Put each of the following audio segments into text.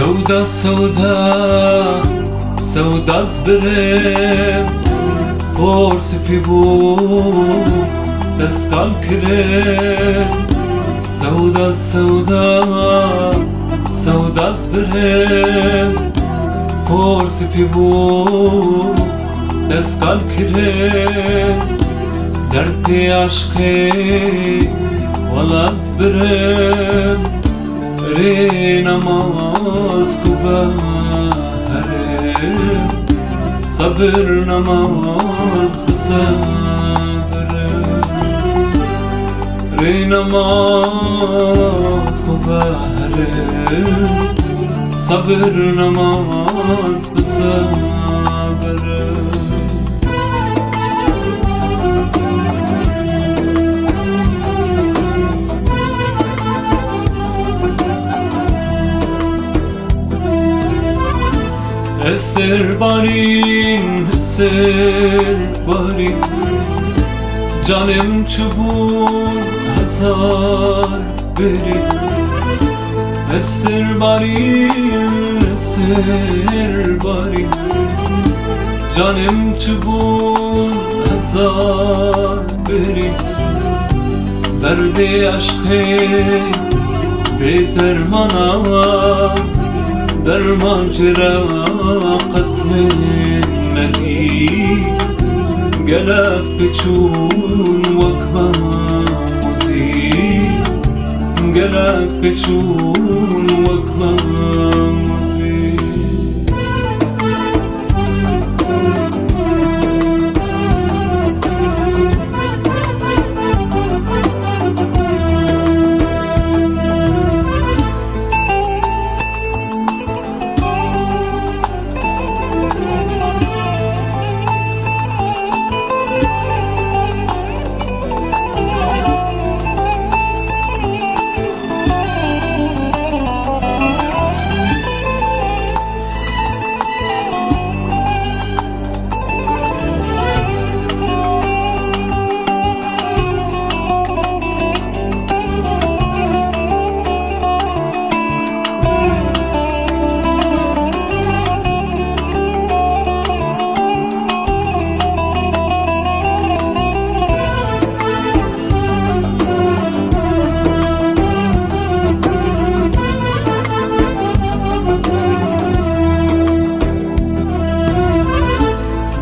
سودا سودا سودا زبرم پرس پیبو دستگال کرم سودا سودا سودا زبرم پرس پیبو دستگال کرم درد عشقی والا زبرم ری نماز كبهرم صبر نماز بصبرم ری نماز كبهرم صبر نماز بصبرم Eser barin, eser barin Canım çubuğun hazar verin Eser barin, eser barin Canım çubuğun hazar verin Derdi aşkı bir dermana درمان جراقت منتي قلب بتشون وكما مزيد قلب بتشون وكما مزيد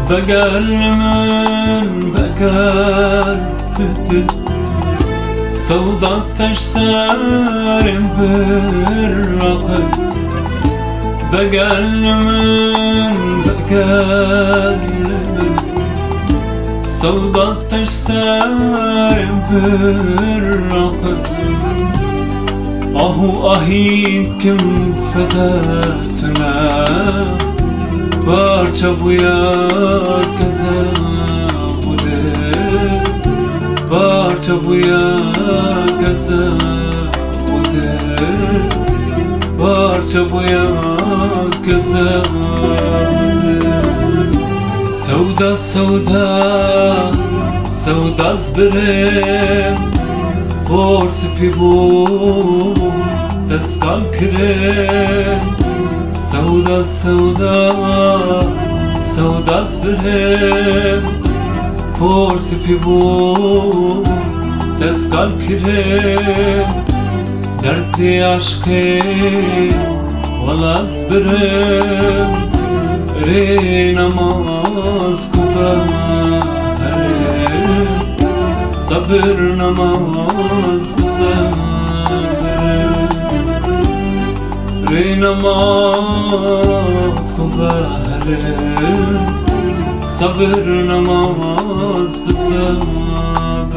بقلمن بقلبدل سودات تشسارم بالرقل بقلمن بقلبدل سودات تشسارم بالرقل أهو أهيب كم فتاتنا Parça bu yakaza bude Parça bu yakaza bude Parça bu yakaza bude Sevda sevda Sevda zbirem Porsi pibu Deskal kirem سودا سودا سودا زبرم پرس پیبو دستگال کرم درد عشقی والا زبرم ری نماز كبهرم صبر نماز بصبرم ری نماز كبهرم صبر نماز بصبرم